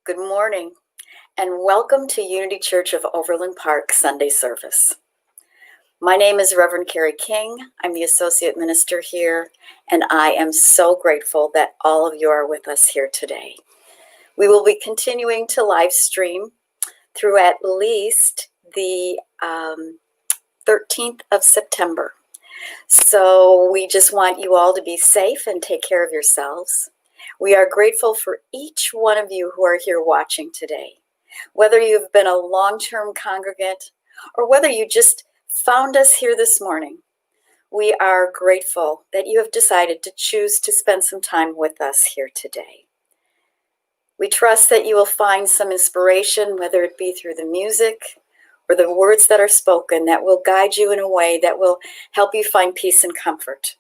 Good morning, and welcome to Unity Church of Overland Park Sunday service. My name is Reverend Carrie King. I'm the Associate Minister here, and I am so grateful that all of you are with us here today. We will be continuing to live stream through at least the 13th of September. So we just want you all to be safe and take care of yourselves. We are grateful for each one of you who are here watching today. Whether you've been a long-term congregant or whether you just found us here this morning, we are grateful that you have decided to choose to spend some time with us here today. We trust that you will find some inspiration, whether it be through the music or the words that are spoken, that will guide you in a way that will help you find peace and comfort.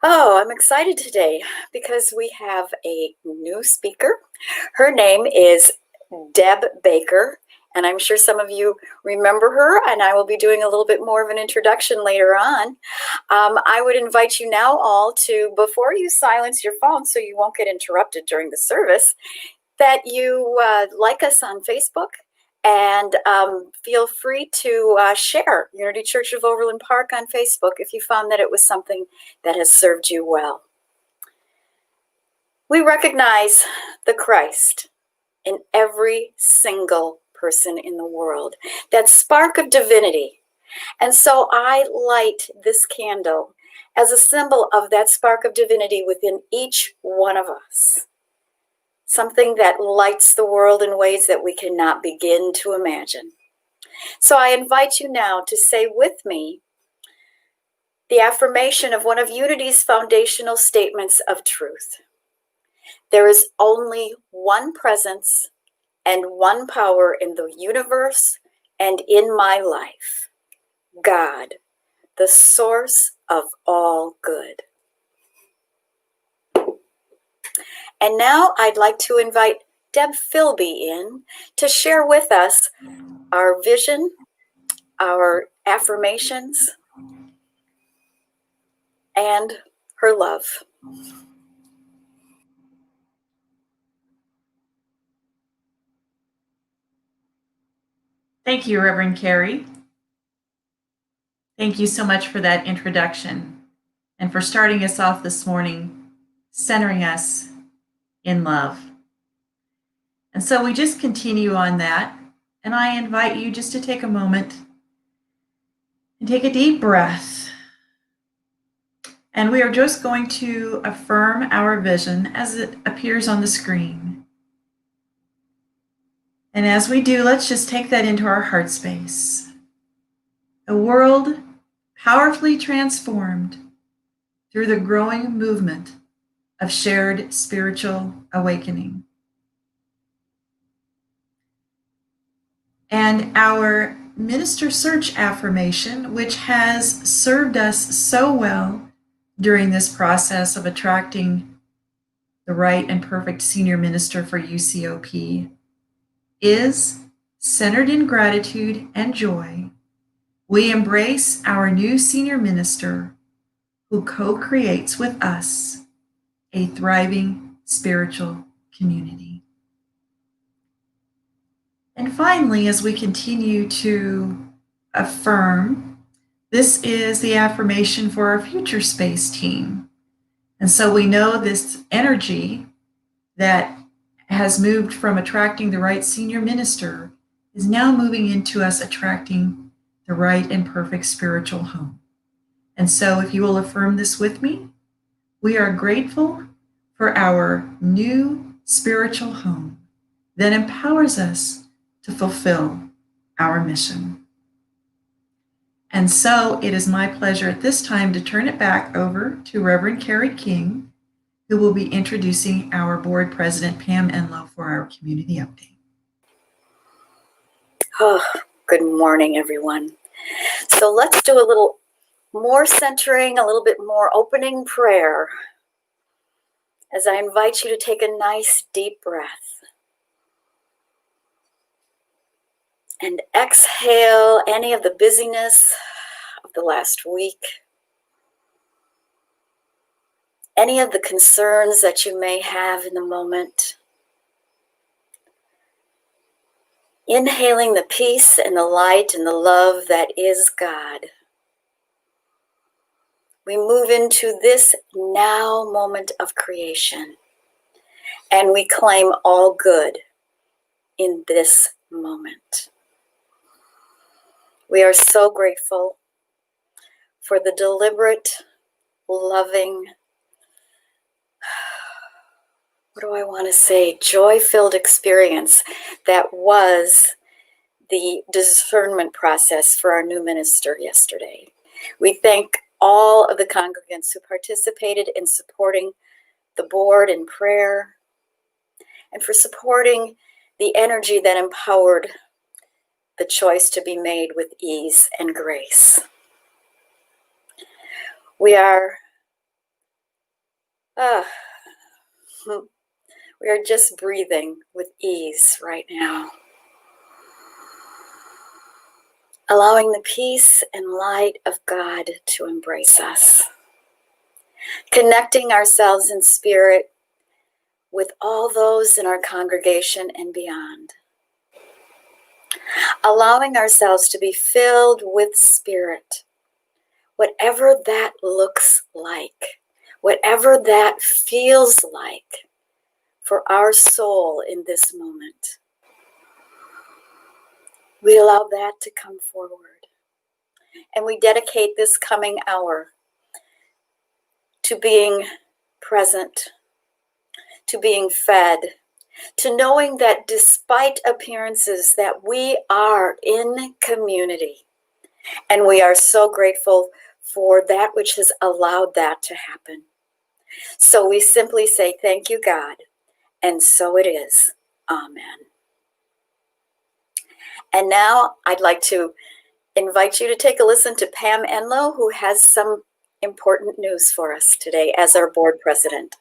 Oh, I'm excited today because we have a new speaker. Her name is Deb Baker, and I'm sure some of you remember her, and I will be doing a little bit more of an introduction later on. I would invite you now all to, before you silence your phone so you won't get interrupted during the service, that you like us on Facebook And feel free to share Unity Church of Overland Park on Facebook if you found that it was something that has served you well. We recognize the Christ in every single person in the world, that spark of divinity. And so I light this candle as a symbol of that spark of divinity within each one of us. Something that lights the world in ways that we cannot begin to imagine. So I invite you now to say with me the affirmation of one of Unity's foundational statements of truth. There is only one presence and one power in the universe and in my life, God, the source of all good. And now I'd like to invite Deb Philby in to share with us our vision, our affirmations, and her love. Thank you, Reverend Carrie. Thank you so much for that introduction and for starting us off this morning, centering us in love. And so we just continue on that, and I invite you just to take a moment and take a deep breath. And we are just going to affirm our vision as it appears on the screen. And as we do, let's just take that into our heart space. A world powerfully transformed through the growing movement of shared spiritual awakening. And our minister search affirmation, which has served us so well during this process of attracting the right and perfect senior minister for UCOP, is centered in gratitude and joy. We embrace our new senior minister who co-creates with us a thriving spiritual community. And finally, as we continue to affirm, this is the affirmation for our future space team. And so we know this energy that has moved from attracting the right senior minister is now moving into us attracting the right and perfect spiritual home. And so if you will affirm this with me, we are grateful for our new spiritual home that empowers us to fulfill our mission. And so it is my pleasure at this time to turn it back over to Reverend Carrie King, who will be introducing our board president, Pam Enlow, for our community update. Oh, good morning, everyone. So let's do a little more centering, a little bit more opening prayer as I invite you to take a nice deep breath. And exhale any of the busyness of the last week, any of the concerns that you may have in the moment. Inhaling the peace and the light and the love that is God. We move into this now moment of creation, and we claim all good in this moment. We are so grateful for the deliberate, loving, joy-filled experience that was the discernment process for our new minister yesterday. We thank all of the congregants who participated in supporting the board in prayer and for supporting the energy that empowered the choice to be made with ease and grace. We are just breathing with ease right now, allowing the peace and light of God to embrace us, connecting ourselves in spirit with all those in our congregation and beyond. allowing ourselves to be filled with Spirit, whatever that looks like, whatever that feels like for our soul in this moment. We allow that to come forward. And we dedicate this coming hour to being present, to being fed, to knowing that despite appearances that we are in community. And we are so grateful for that which has allowed that to happen. So we simply say, thank you, God. And so it is. Amen. And now I'd like to invite you to take a listen to Pam Enlow, who has some important news for us today as our board president.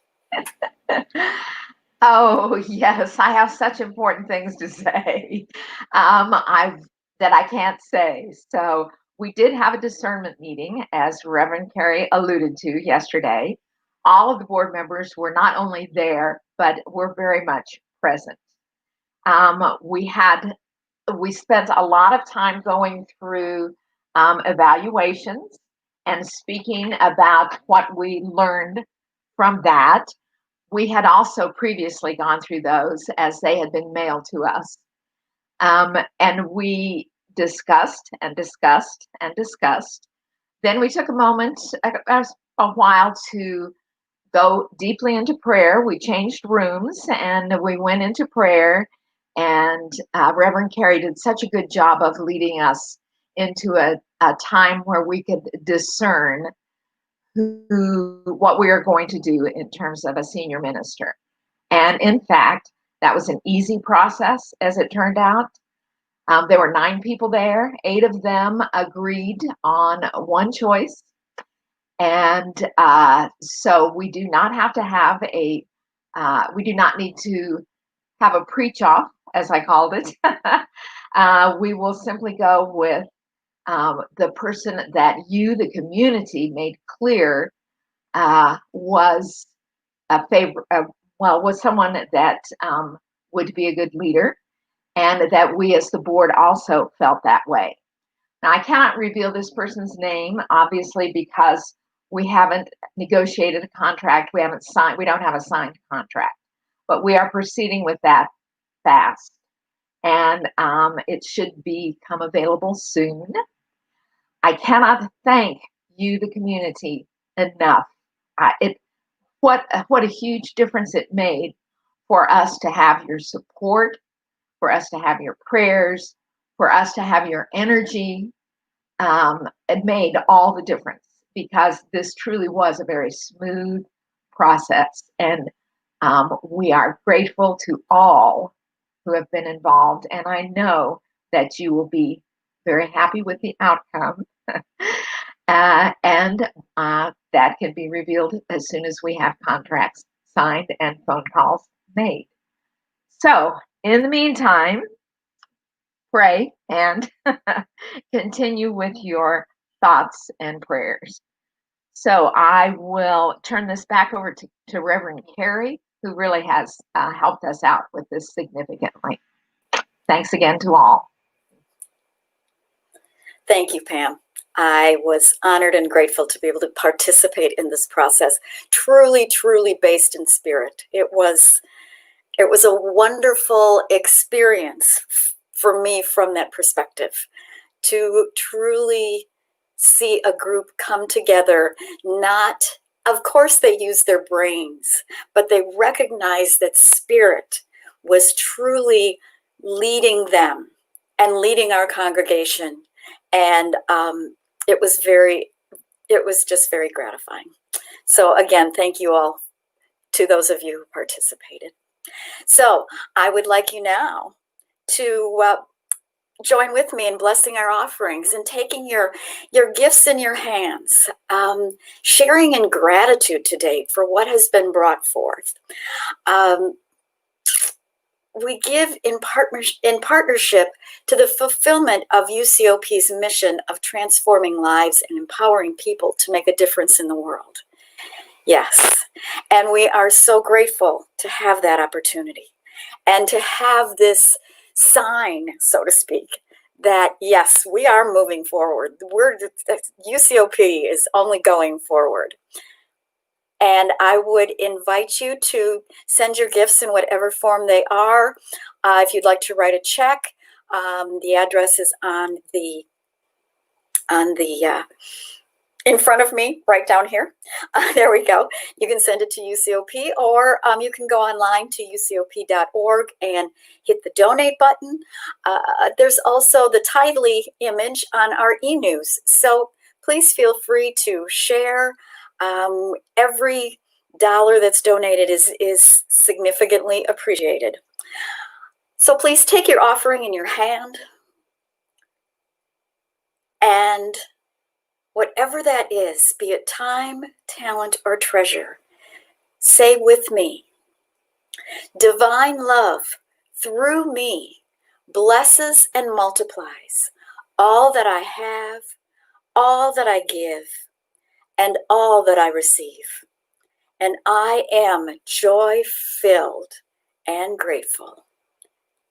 Oh, yes, I have such important things to say that I can't say. So we did have a discernment meeting, as Reverend Carey alluded to yesterday. All of the board members were not only there, but were very much present. We spent a lot of time going through evaluations and speaking about what we learned from that. We had also previously gone through those as they had been mailed to us. And we discussed and discussed and discussed. Then we took a moment, a while, to go deeply into prayer. We changed rooms and we went into prayer. And Reverend Carey did such a good job of leading us into a time where we could discern what we are going to do in terms of a senior minister. And in fact, that was an easy process, as it turned out. There were 9 people there. 8 of them agreed on one choice. And so we do not have to have we do not need to have a preach off, as I called it. We will simply go with the person that you, the community, made clear was a favor. Was someone that would be a good leader, and that we as the board also felt that way. Now, I cannot reveal this person's name, obviously, because we haven't negotiated a contract. We don't have a signed contract, but we are proceeding with that fast. And it should become available soon. I cannot thank you, the community, enough. What a huge difference it made for us to have your support, for us to have your prayers, for us to have your energy. It made all the difference, because this truly was a very smooth process. And we are grateful to all who have been involved. And I know that you will be very happy with the outcome. And that can be revealed as soon as we have contracts signed and phone calls made. So in the meantime, pray and continue with your thoughts and prayers. So I will turn this back over to Reverend Carey, who really has helped us out with this significantly. Thanks again to all. Thank you, Pam. I was honored and grateful to be able to participate in this process, truly, truly based in spirit. It was a wonderful experience for me from that perspective, to truly see a group come together. Not, of course, they use their brains, but they recognize that spirit was truly leading them and leading our congregation. And it was just very gratifying. So again, thank you all, to those of you who participated. So I would like you now to join with me in blessing our offerings and taking your gifts in your hands, sharing in gratitude today for what has been brought forth. We give in partnership to the fulfillment of UCOP's mission of transforming lives and empowering people to make a difference in the world. Yes, and we are so grateful to have that opportunity and to have this sign, so to speak, that yes, we are moving forward. UCOP is only going forward. And I would invite you to send your gifts in whatever form they are. If you'd like to write a check, the address is on the in front of me, right down here. There we go. You can send it to UCOP, or you can go online to ucop.org and hit the donate button. There's also the Tithely image on our e-news. So please feel free to share. Every dollar that's donated is significantly appreciated. So please take your offering in your hand, and whatever that is, be it time, talent, or treasure, say with me, divine love through me blesses and multiplies all that I have, all that I give, and all that I receive. And I am joy-filled and grateful.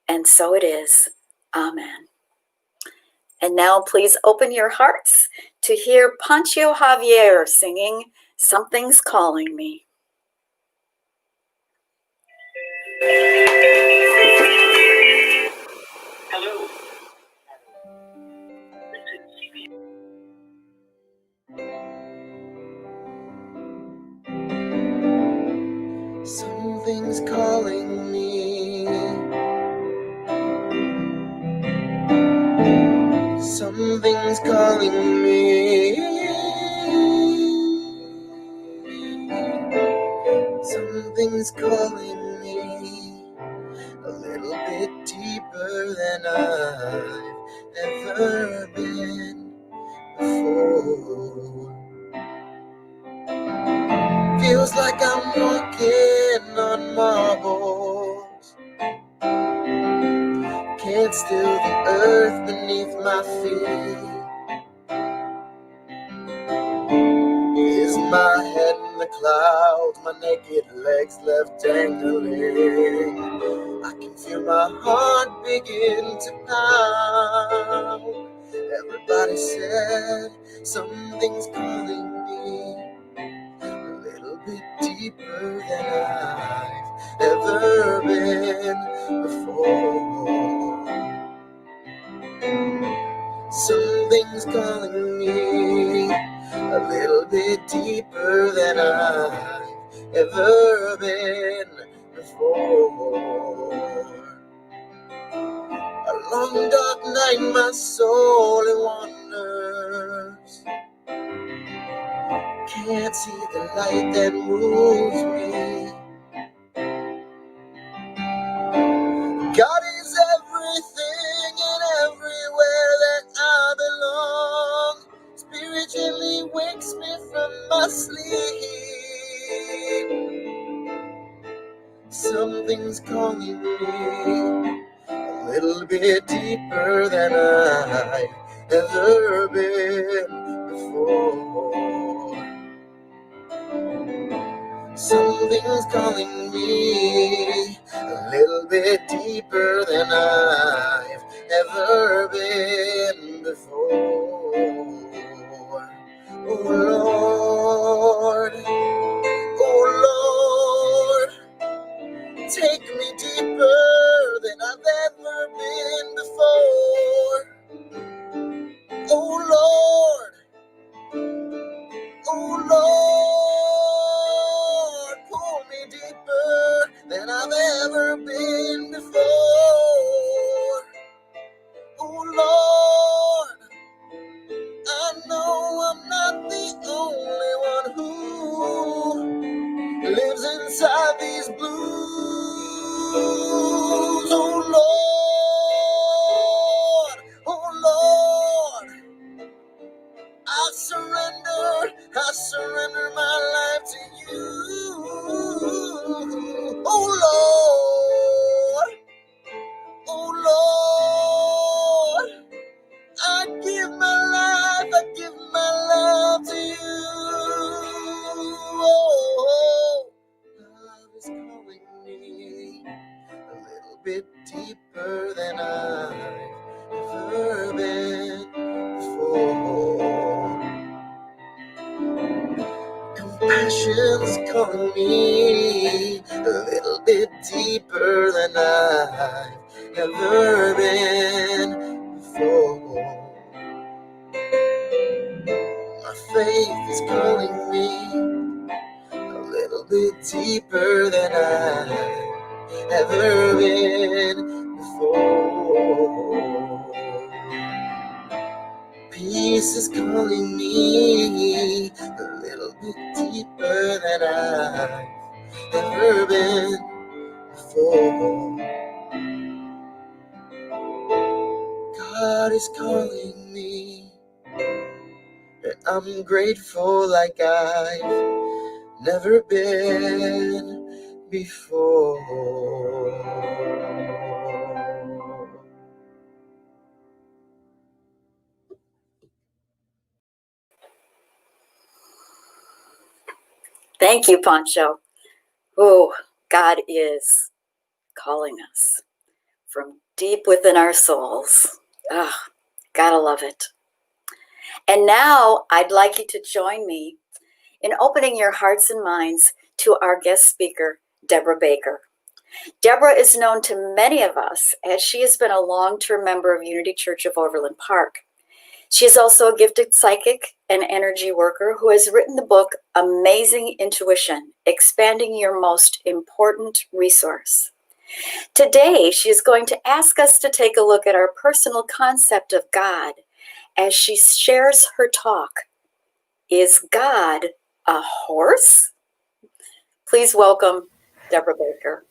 And so it is. Amen. And now please open your hearts to hear Pancho Javier singing Something's Calling Me. Hello. Something's calling me. Something's calling me. Something's calling me a little bit deeper than I've ever been before. Feels like I'm walking on marbles. Can't still the earth beneath my feet. Is my head in the clouds, my naked legs left dangling. I can feel my heart begin to pound. Everybody said something's calling me a little bit deeper than I've ever been before. Something's calling me a little bit deeper than I've ever been before. A long dark night, my soul it wanders. Can't see the light that moves me. God is everything and everywhere that I belong. Spirit gently wakes me from my sleep. Something's calling me a little bit deeper than I've ever been before. Something's calling me a little bit deeper than I've ever been before. Oh Lord, oh Lord, take me deeper than I've ever been before. Oh Lord, oh Lord, pull me deeper than I've ever been before. Oh Lord, I know I'm not the only one who lives inside these blues. Oh Lord, I surrender my life to you. Oh Lord, I give my love to you. Oh, love is calling me a little bit deeper than passion's calling me a little bit deeper than I've ever been before. My faith is calling me a little bit deeper than I've ever been before. Peace is calling me a little bit deeper than I've ever been before. God is calling me, and I'm grateful like I've never been before. Thank you, Pancho. Oh, God is calling us from deep within our souls. Ah, gotta love it. And now I'd like you to join me in opening your hearts and minds to our guest speaker, Debra Baker. Debra is known to many of us as she has been a long-term member of Unity Church of Overland Park. She is also a gifted psychic and energy worker who has written the book, Amazing Intuition, Expanding Your Most Important Resource. Today, she is going to ask us to take a look at our personal concept of God as she shares her talk. Is God a horse? Please welcome Debra Baker.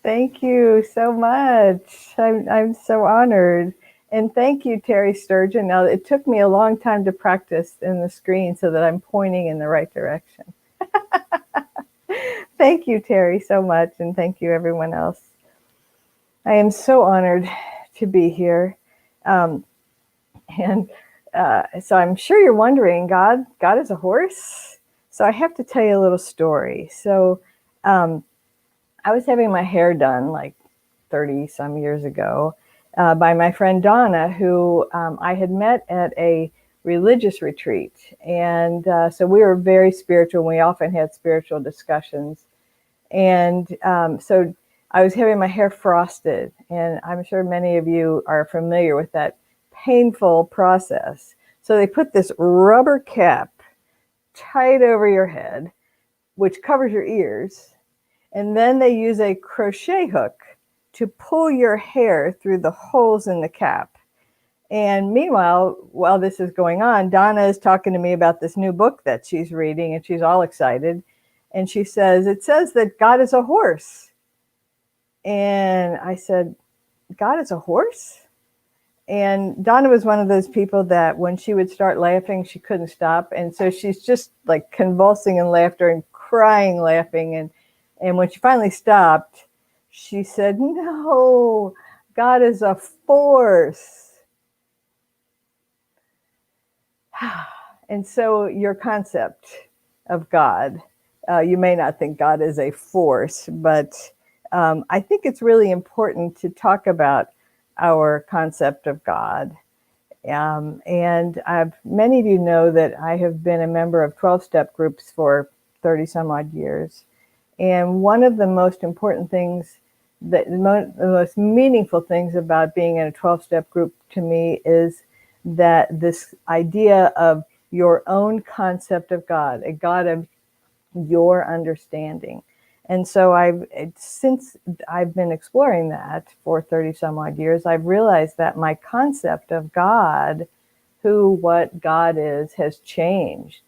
Thank you so much. I'm so honored. And thank you, Terry Sturgeon. Now, it took me a long time to practice in the screen so that I'm pointing in the right direction. Thank you, Terry, so much. And thank you, everyone else. I am so honored to be here. So I'm sure you're wondering, God is a horse? So I have to tell you a little story. So I was having my hair done like 30 some years ago by my friend Donna, who I had met at a religious retreat. And so we were very spiritual. We often had spiritual discussions. And so I was having my hair frosted. And I'm sure many of you are familiar with that painful process. So they put this rubber cap tight over your head, which covers your ears. And then they use a crochet hook to pull your hair through the holes in the cap. And meanwhile, while this is going on, Donna is talking to me about this new book that she's reading, and she's all excited. And she says, it says that God is a horse. And I said, God is a horse? And Donna was one of those people that when she would start laughing, she couldn't stop. And so she's just like convulsing in laughter and crying laughing. And when she finally stopped, she said, no, God is a force. And so your concept of God, you may not think God is a force, but I think it's really important to talk about our concept of God. And many of you know that I have been a member of 12-step groups for 30 some odd years. And one of the most important things, the most meaningful things about being in a 12-step group to me is that this idea of your own concept of God, a God of your understanding. And so since I've been exploring that for 30 some odd years, I've realized that my concept of God, what God is, has changed.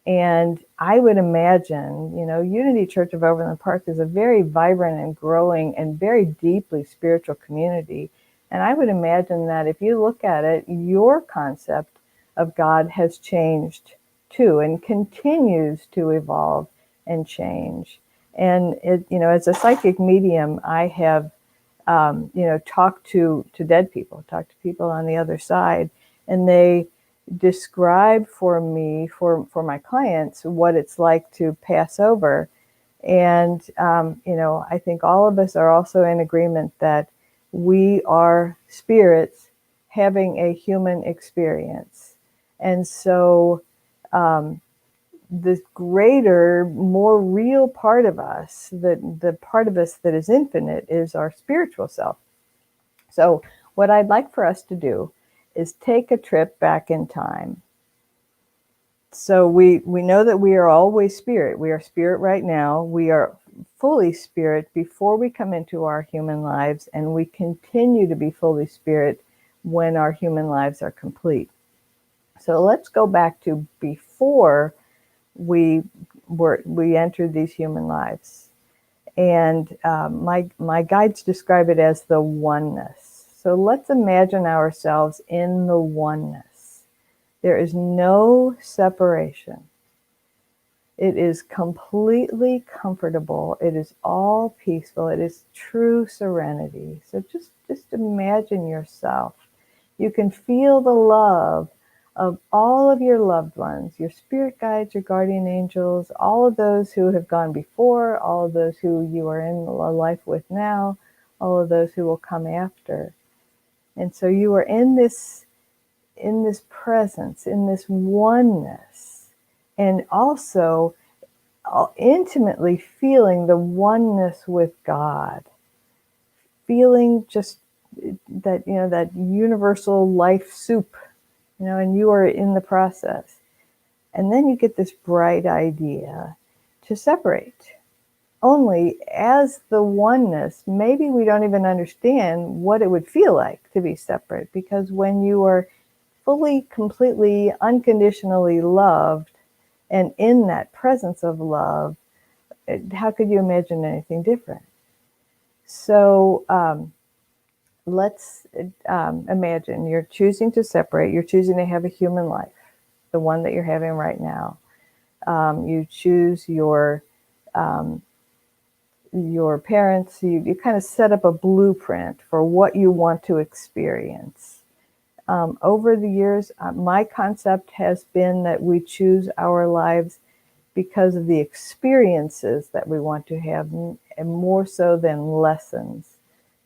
And I would imagine, Unity Church of Overland Park is a very vibrant and growing and very deeply spiritual community. And I would imagine that if you look at it, your concept of God has changed too and continues to evolve and change. And as a psychic medium, I have, talked to dead people, talked to people on the other side, and they describe for me, for my clients, what it's like to pass over. And, I think all of us are also in agreement that we are spirits having a human experience. And so this greater, more real part of us, the part of us that is infinite, is our spiritual self. So what I'd like for us to do is take a trip back in time. So we know that we are always spirit. We are spirit right now. We are fully spirit before we come into our human lives, and we continue to be fully spirit when our human lives are complete. So let's go back to before we entered these human lives, and my guides describe it as the oneness. So let's imagine ourselves in the oneness. There is no separation. It is completely comfortable. It is all peaceful. It is true serenity. So just imagine yourself. You can feel the love of all of your loved ones, your spirit guides, your guardian angels, all of those who have gone before, all of those who you are in a life with now, all of those who will come after. And so you are in this presence, in this oneness, and also intimately feeling the oneness with God, feeling just that, that universal life soup, and you are in the process. And then you get this bright idea to separate. Only as the oneness, maybe we don't even understand what it would feel like to be separate, because when you are fully, completely, unconditionally loved, and in that presence of love, how could you imagine anything different? So let's imagine you're choosing to separate. You're choosing to have a human life, the one that you're having right now. You choose your parents. You kind of set up a blueprint for what you want to experience. Over the years, my concept has been that we choose our lives because of the experiences that we want to have, and more so than lessons.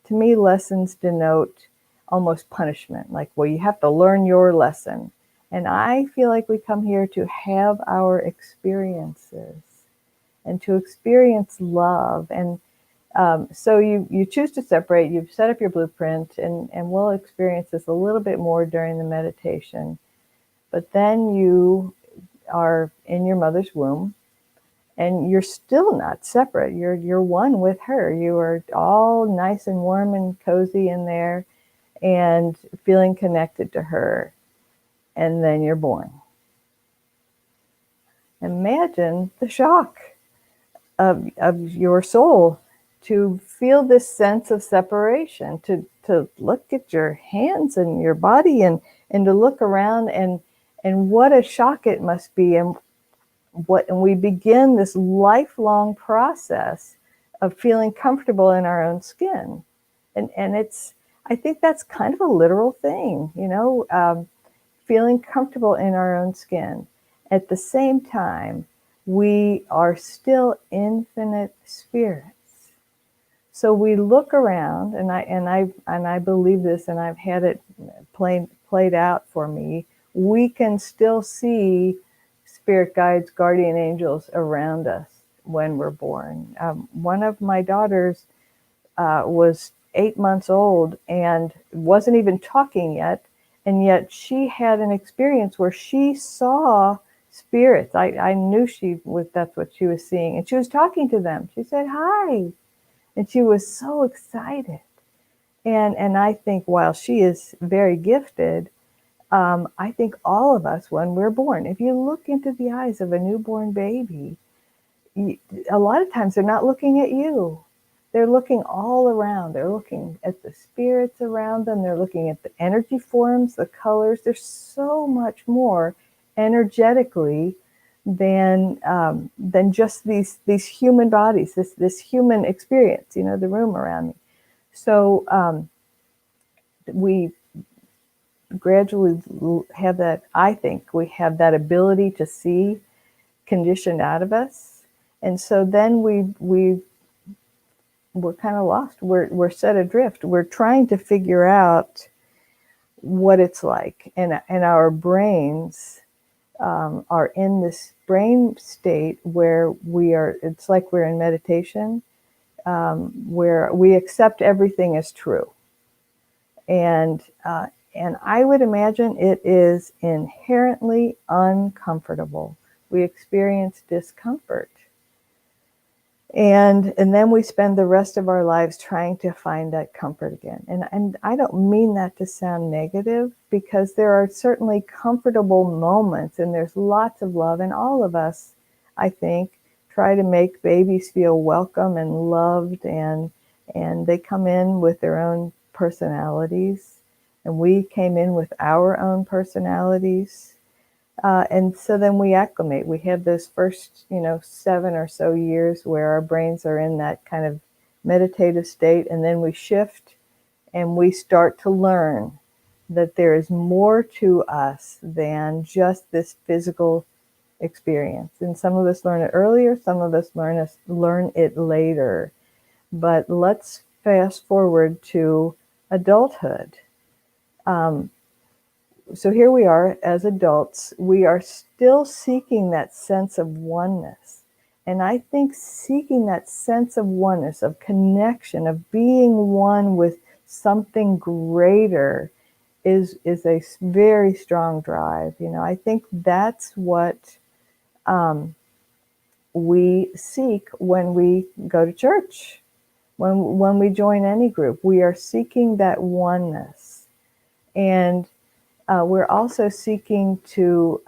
To me, lessons denote almost punishment, like, well, you have to learn your lesson. And I feel like we come here to have our experiences and to experience love. And so you choose to separate, you've set up your blueprint, and we'll experience this a little bit more during the meditation. But then you are in your mother's womb, and you're still not separate. You're one with her. You are all nice and warm and cozy in there and feeling connected to her. And then you're born. Imagine the shock of your soul to feel this sense of separation, to look at your hands and your body, and to look around, and what a shock it must be. And we begin this lifelong process of feeling comfortable in our own skin. And I think that's kind of a literal thing, feeling comfortable in our own skin. At the same time, we are still infinite spirits. So we look around, and I believe this, and I've had it played out for me. We can still see spirit guides, guardian angels around us when we're born. One of my daughters was 8 months old and wasn't even talking yet, and yet she had an experience where she saw spirits. I knew that's what she was seeing, and she was talking to them. She said, "Hi," and she was so excited. And I think, while she is very gifted, I think all of us, when we're born, if you look into the eyes of a newborn baby, a lot of times they're not looking at you. They're looking all around. They're looking at the spirits around them. They're looking at the energy forms, the colors. There's so much more energetically than just these human bodies, this human experience, the room around me. So we gradually have that, I think we have that ability to see conditioned out of us. And so then we're kind of lost. We're set adrift. We're trying to figure out what it's like. And our brains are in this brain state where it's like we're in meditation, where we accept everything as true. And I would imagine it is inherently uncomfortable. We experience discomfort. And then we spend the rest of our lives trying to find that comfort again. And I don't mean that to sound negative, because there are certainly comfortable moments, and there's lots of love. And all of us, I think, try to make babies feel welcome and loved, and they come in with their own personalities, and we came in with our own personalities. And so then we acclimate. We have those first, 7 or so years where our brains are in that kind of meditative state, and then we shift and we start to learn that there is more to us than just this physical experience. And some of us learn it earlier, some of us learn it later. But let's fast forward to adulthood. So here we are as adults. We are still seeking that sense of oneness. And I think seeking that sense of oneness, of connection, of being one with something greater is a very strong drive. I think that's what we seek when we go to church, when we join any group. We are seeking that oneness. And we're also seeking to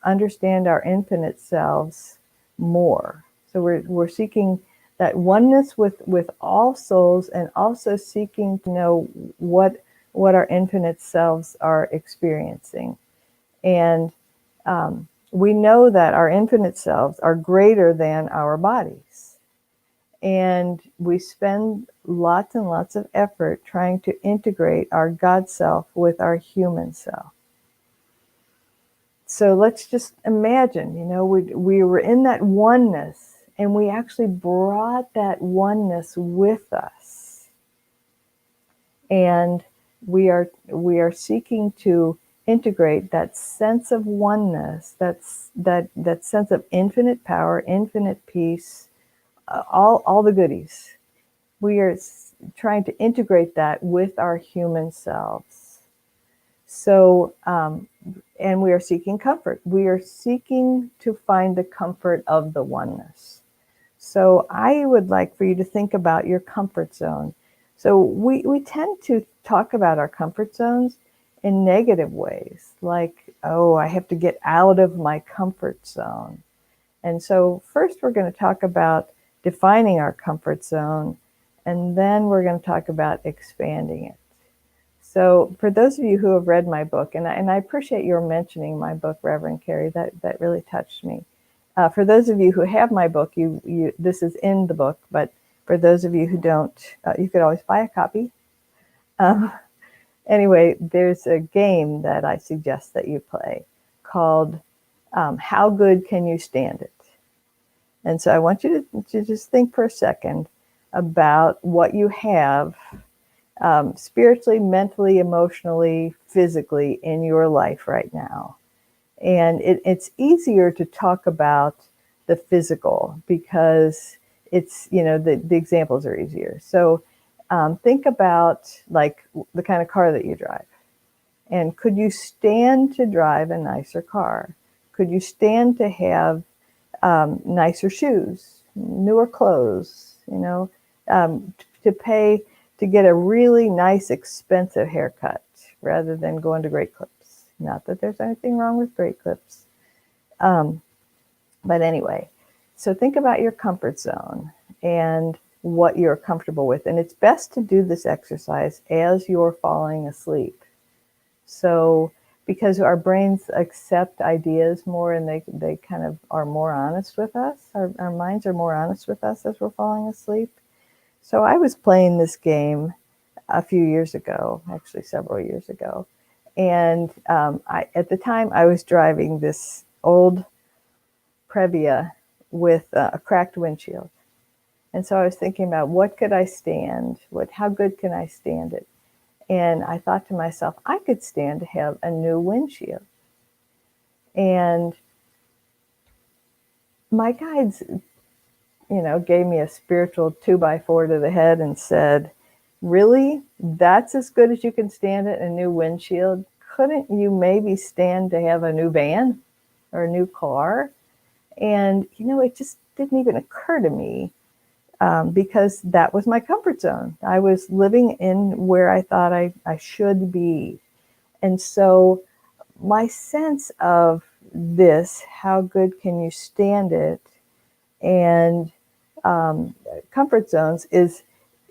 understand our infinite selves more. So we're seeking that oneness with all souls, and also seeking to know what our infinite selves are experiencing. And we know that our infinite selves are greater than our bodies. And we spend lots and lots of effort trying to integrate our God self with our human self. So let's just imagine, we were in that oneness, and we actually brought that oneness with us. And we are seeking to integrate that sense of oneness, that sense of infinite power, infinite peace, all the goodies. We are trying to integrate that with our human selves. So, and we are seeking comfort. We are seeking to find the comfort of the oneness. So I would like for you to think about your comfort zone. So we tend to talk about our comfort zones in negative ways, like, oh, I have to get out of my comfort zone. And so first we're going to talk about defining our comfort zone, and then we're going to talk about expanding it. So for those of you who have read my book, and I appreciate your mentioning my book, Reverend Carrie, that really touched me. For those of you who have my book, this is in the book, but for those of you who don't, you could always buy a copy. Anyway, there's a game that I suggest that you play called How Good Can You Stand It? And so I want you to just think for a second about what you have spiritually, mentally, emotionally, physically in your life right now. And it's easier to talk about the physical because it's, the examples are easier. So think about like the kind of car that you drive. And could you stand to drive a nicer car? Could you stand to have nicer shoes, newer clothes, to pay to get a really nice, expensive haircut rather than going to Great Clips? Not that there's anything wrong with Great Clips. But anyway, so think about your comfort zone and what you're comfortable with. And it's best to do this exercise as you're falling asleep. So because our brains accept ideas more, and they kind of are more honest with us. Our minds are more honest with us as we're falling asleep. So I was playing this game a few years ago, actually several years ago. And at the time I was driving this old Previa with a cracked windshield. And so I was thinking about what could I stand? How good can I stand it? And I thought to myself, I could stand to have a new windshield. And my guides, gave me a spiritual 2x4 to the head and said, really? That's as good as you can stand it, a new windshield? Couldn't you maybe stand to have a new van or a new car? And, it just didn't even occur to me because that was my comfort zone. I was living in where I thought I should be. And so my sense of this, how good can you stand it, and comfort zones is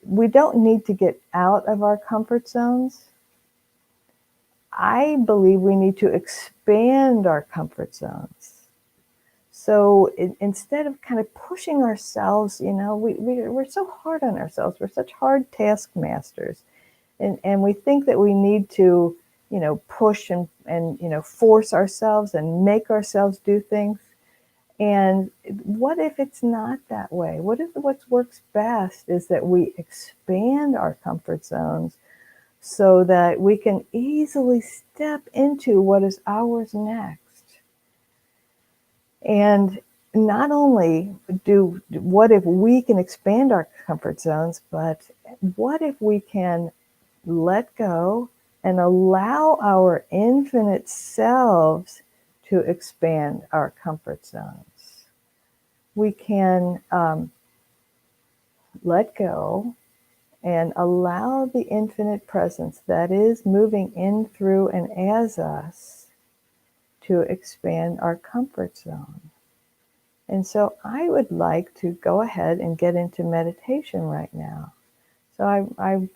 we don't need to get out of our comfort zones. I believe we need to expand our comfort zones. So instead of kind of pushing ourselves, we're so hard on ourselves. We're such hard taskmasters. And we think that we need to, push and force ourselves and make ourselves do things. And what if it's not that way? What if what works best is that we expand our comfort zones so that we can easily step into what is ours next? And not only what if we can expand our comfort zones, but what if we can let go and allow our infinite selves to expand our comfort zones? We can let go and allow the infinite presence that is moving in, through, and as us to expand our comfort zone. And so I would like to go ahead and get into meditation right now. So I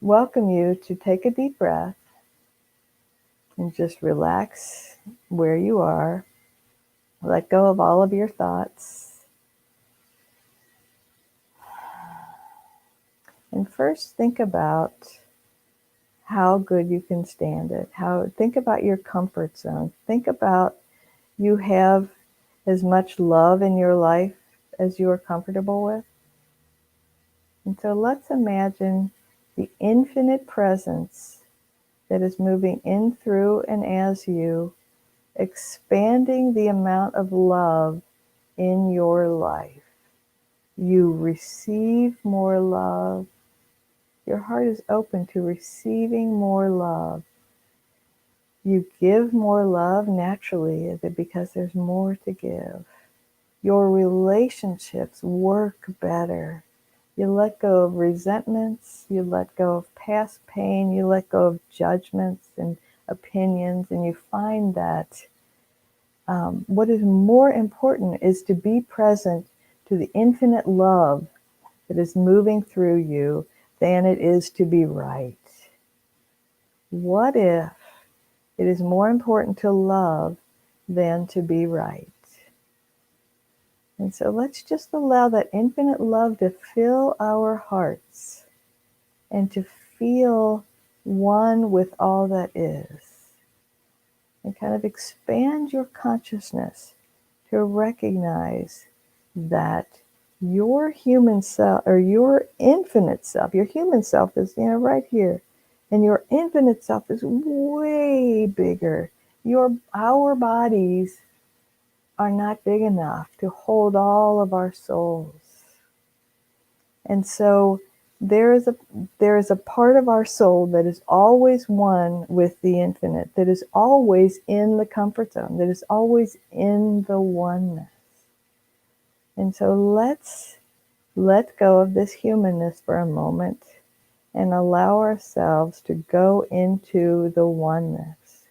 welcome you to take a deep breath and just relax where you are. Let go of all of your thoughts. And first think about how good you can stand it. Think about your comfort zone. Think about you have as much love in your life as you are comfortable with. And so let's imagine the infinite presence that is moving in, through, and as you, expanding the amount of love in your life. You receive more love. Your heart is open to receiving more love. You give more love naturally because there's more to give. Your relationships work better. You let go of resentments. You let go of past pain. You let go of judgments and opinions. And you find that what is more important is to be present to the infinite love that is moving through you than it is to be right. What if it is more important to love than to be right? And so let's just allow that infinite love to fill our hearts and to feel one with all that is. And kind of expand your consciousness to recognize that your human self, or your infinite self, your human self is, right here. And your infinite self is way bigger. Our bodies are not big enough to hold all of our souls. And so there is a part of our soul that is always one with the infinite, that is always in the comfort zone, that is always in the oneness. And so let's let go of this humanness for a moment and allow ourselves to go into the oneness,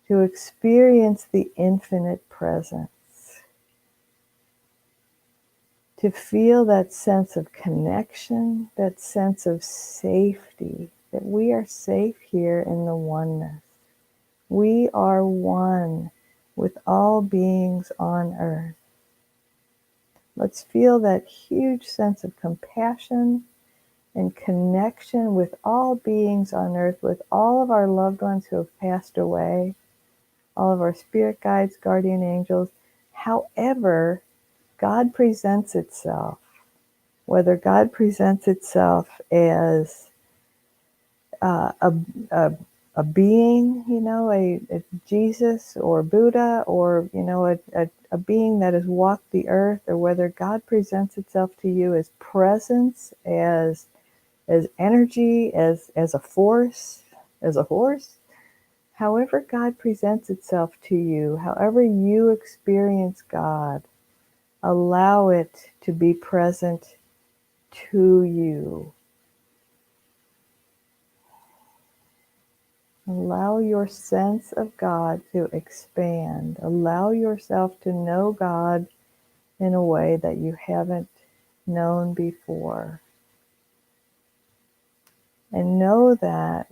to experience the infinite presence, to feel that sense of connection, that sense of safety, that we are safe here in the oneness. We are one with all beings on earth. Let's feel that huge sense of compassion and connection with all beings on earth, with all of our loved ones who have passed away, all of our spirit guides, guardian angels. However God presents itself, whether God presents itself as a a being, a Jesus or Buddha, or, a being that has walked the earth, or whether God presents itself to you as presence, as energy, as a force, as a horse. However God presents itself to you, however you experience God, allow it to be present to you. Allow your sense of God to expand. Allow yourself to know God in a way that you haven't known before. And know that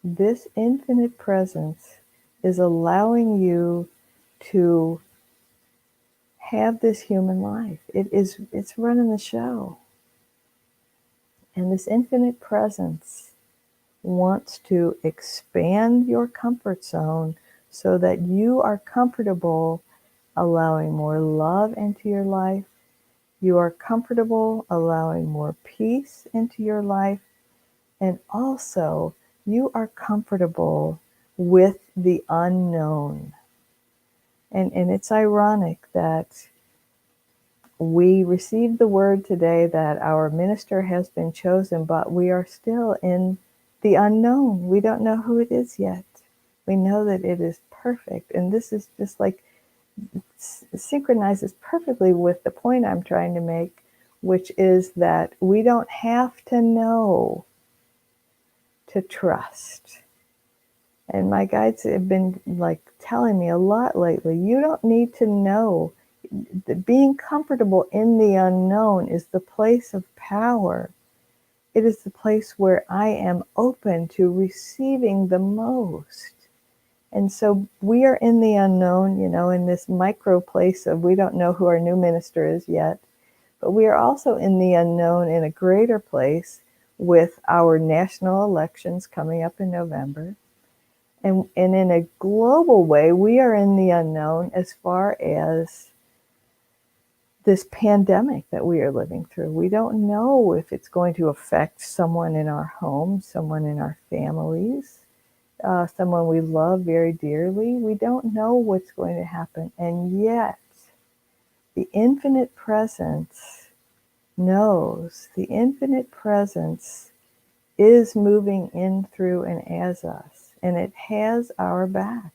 this infinite presence is allowing you to have this human life. It's running the show. And this infinite presence wants to expand your comfort zone so that you are comfortable allowing more love into your life. You are comfortable allowing more peace into your life. And also, you are comfortable with the unknown. And it's ironic that we received the word today that our minister has been chosen, but we are still in the unknown. We don't know who it is yet. We know that it is perfect. And this is just like synchronizes perfectly with the point I'm trying to make, which is that we don't have to know to trust. And my guides have been like telling me a lot lately, you don't need to know. Being comfortable in the unknown is the place of power. It is the place where I am open to receiving the most. And so we are in the unknown, in this micro place of we don't know who our new minister is yet. But we are also in the unknown in a greater place with our national elections coming up in November. And in a global way, we are in the unknown as far as this pandemic that we are living through. We don't know if it's going to affect someone in our homes, someone in our families, someone we love very dearly. We don't know what's going to happen. And yet, the infinite presence knows. The infinite presence is moving in, through, and as us. And it has our back.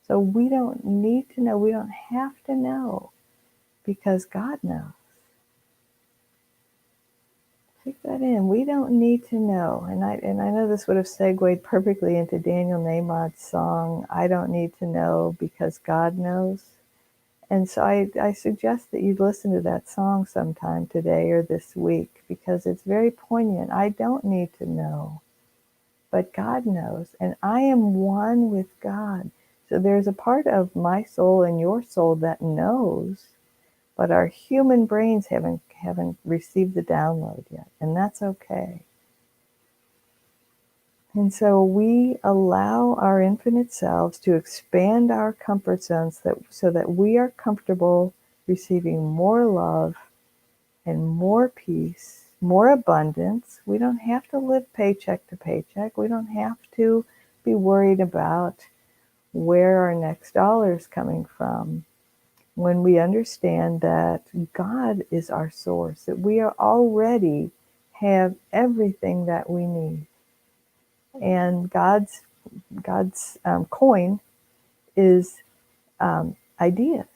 So we don't need to know. We don't have to know, because God knows. Take that in. We don't need to know. And I know this would have segued perfectly into Daniel Nahmod's song, I Don't Need to Know Because God Knows. And so I suggest that you listen to that song sometime today or this week, because it's very poignant. I don't need to know, but God knows. And I am one with God. So there's a part of my soul and your soul that knows, but our human brains haven't received the download yet, and that's okay. And so we allow our infinite selves to expand our comfort zones so that we are comfortable receiving more love and more peace, more abundance. We don't have to live paycheck to paycheck. We don't have to be worried about where our next dollar is coming from. When we understand that God is our source, that we are already have everything that we need. And God's coin is ideas.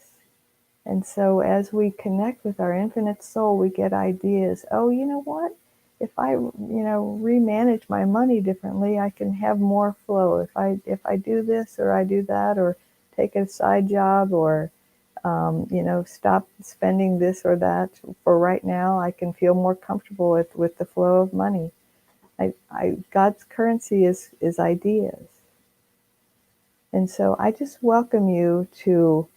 And so as we connect with our infinite soul, we get ideas. Oh, you know what? If I, remanage my money differently, I can have more flow. If I do this or I do that, or take a side job, or stop spending this or that for right now, I can feel more comfortable with the flow of money. God's currency is ideas. And so I just welcome you to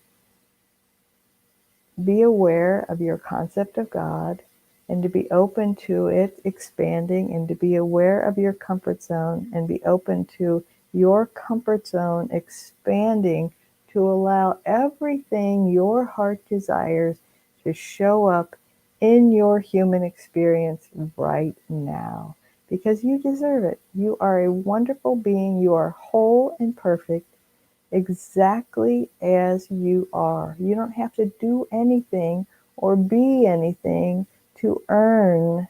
be aware of your concept of God, and to be open to it expanding, and to be aware of your comfort zone and be open to your comfort zone expanding, to allow everything your heart desires to show up in your human experience right now. because you deserve it. You are a wonderful being. You are whole and perfect, exactly as you are. You don't have to do anything or be anything to earn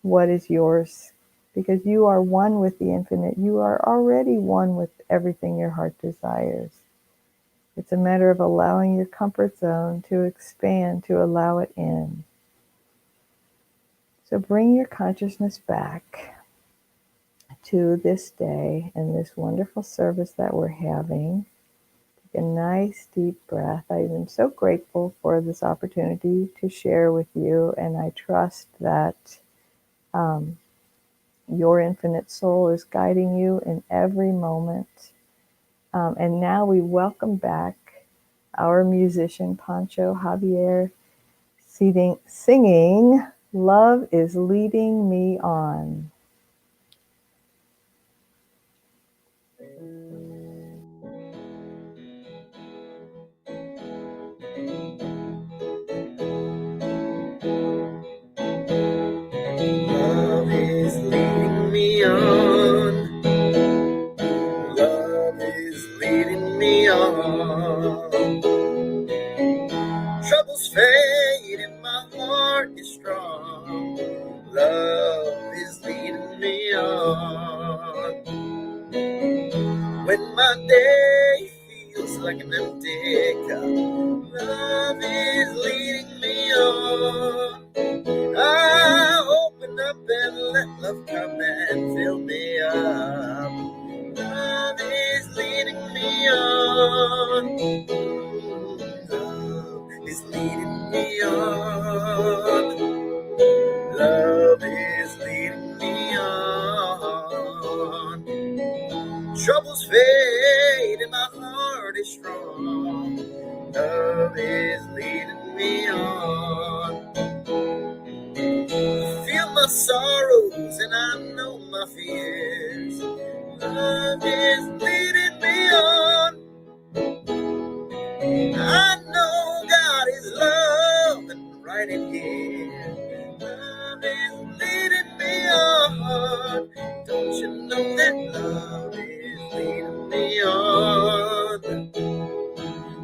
what is yours, because you are one with the infinite. You are already one with everything your heart desires. It's a matter of allowing your comfort zone to expand, to allow it in. So bring your consciousness back to this day and this wonderful service that we're having. Take a nice deep breath. I am so grateful for this opportunity to share with you, and I trust that your infinite soul is guiding you in every moment. And now we welcome back our musician, Pancho Javier, singing "Love is Leading Me On." Love is leading me on. Love is leading me on. Troubles fade and my heart is strong. Love is leading me on. When my day feels like an empty cup, love is leading me on. I open up and let love come and fill me up. Love is leading me on. Love is leading me on. Love is leading me on. Troubles fade and my heart is strong. Love is leading me on. Feel my sorrows and I know my fears. Love is leading me on. I know God is love and right in here. Love is leading me on. Don't you know that love is leading me on?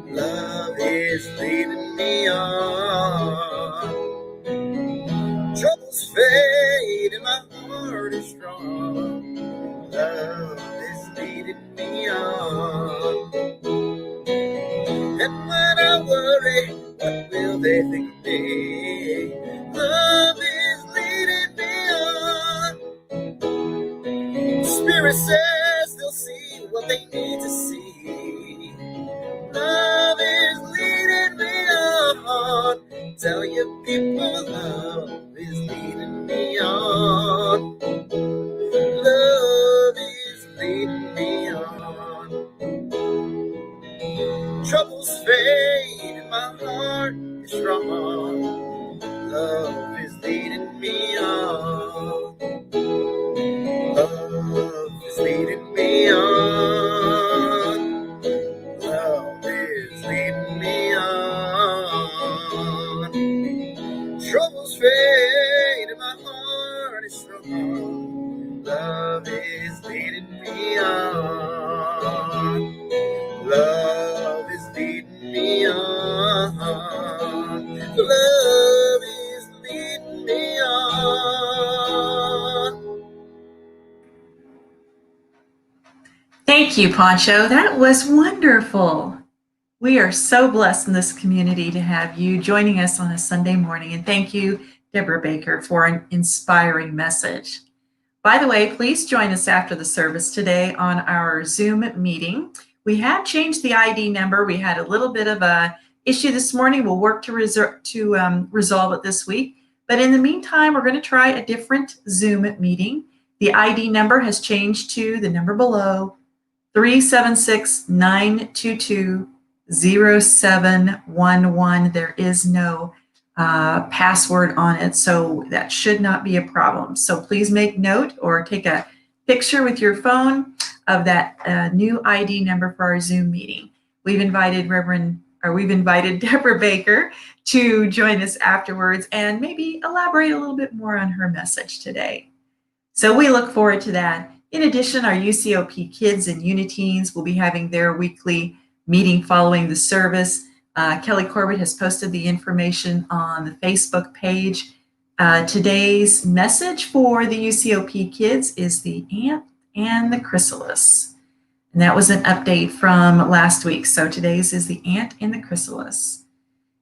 Love is leading me on. Troubles fade and my heart is strong. Love is leading me on. And when I worry, what will they think of me? Love is leading me on. Spirit says they'll see what they need to see. Love is leading me on. Tell your people love is leading me on. Love is leading me on. Troubles fade and my heart is strong. Love is leading me on. Love is leading me on. Love is leading me on. Troubles fade and my heart is strong. Love is leading me on. Love is leading me on. Love is leading me on. Thank you, Pancho. That was wonderful. We are so blessed in this community to have you joining us on a Sunday morning. And thank you, Debra Baker, for an inspiring message. By the way, please join us after the service today on our Zoom meeting. We have changed the ID number. We had a little bit of a issue this morning. We'll work to resolve it this week. But in the meantime, we're going to try a different Zoom meeting. The ID number has changed to the number below, 376-922-0711. There is no password on it, so that should not be a problem. So please make note or take a picture with your phone of that new ID number for our Zoom meeting. We've invited Debra Baker to join us afterwards and maybe elaborate a little bit more on her message today. So we look forward to that. In addition, our UCOP kids and Uniteens will be having their weekly meeting following the service. Kelly Corbett has posted the information on the Facebook page. Today's message for the UCOP kids is the ant and the chrysalis. And that was an update from last week. So today's is the ant and the chrysalis.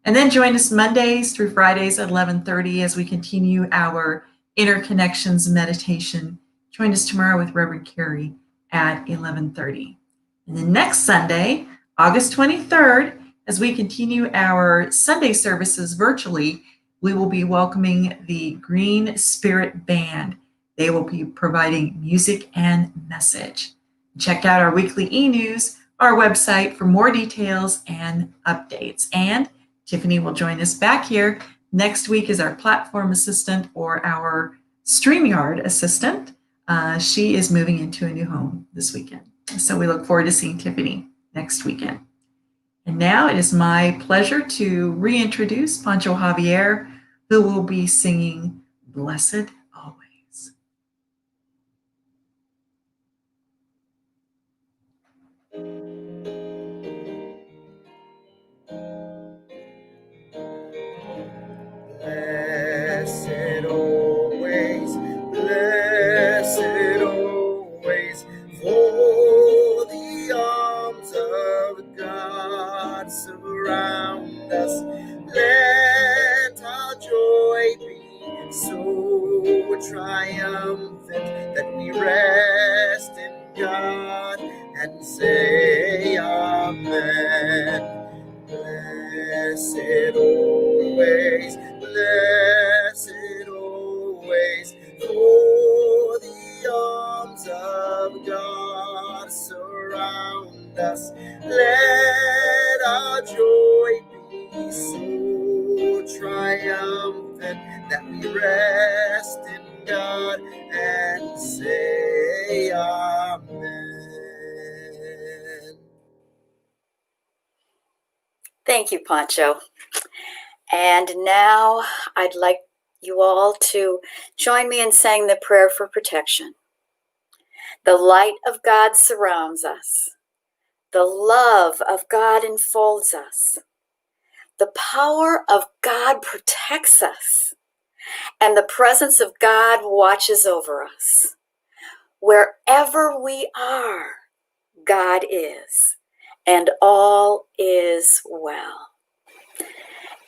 And then join us Mondays through Fridays at 11:30 as we continue our interconnections meditation. Join us tomorrow with Reverend Carey at 11:30. And then next Sunday, August 23rd, as we continue our Sunday services virtually, we will be welcoming the Green Spirit Band. They will be providing music and message. Check out our weekly e-news, our website for more details and updates. And Tiffany will join us back here next week as our platform assistant or our StreamYard assistant. She is moving into a new home this weekend. So we look forward to seeing Tiffany next weekend. And now it is my pleasure to reintroduce Pancho Javier, who will be singing Blessed Always. Blessed always, blessed always, for the arms of God surround us. Let our joy be so triumphant that we rest in God and say Amen. Blessed always, blessed always, for the arms of God surround us. Let our joy be so triumphant that we rest in God and say Amen. Thank you, Pancho. And now I'd like you all to join me in saying the prayer for protection. The light of God surrounds us. The love of God enfolds us. The power of God protects us. And the presence of God watches over us. Wherever we are, God is, and all is well.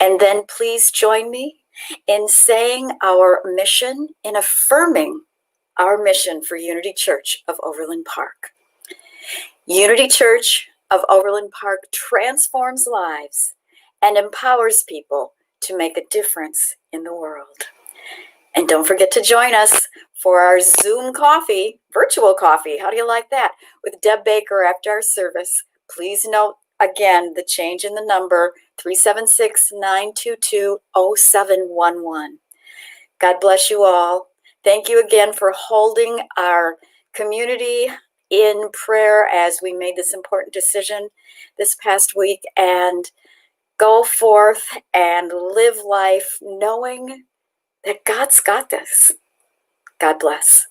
And then please join me in saying our mission, in affirming our mission for Unity Church of Overland Park. Unity Church of Overland Park transforms lives and empowers people to make a difference in the world. And don't forget to join us for our Zoom coffee, virtual coffee. How do you like that? With Deb Baker after our service. Please note again the change in the number 376-922-0711. God bless you all. Thank you again for holding our community in prayer as we made this important decision this past week. And go forth and live life knowing that God's got this. God bless.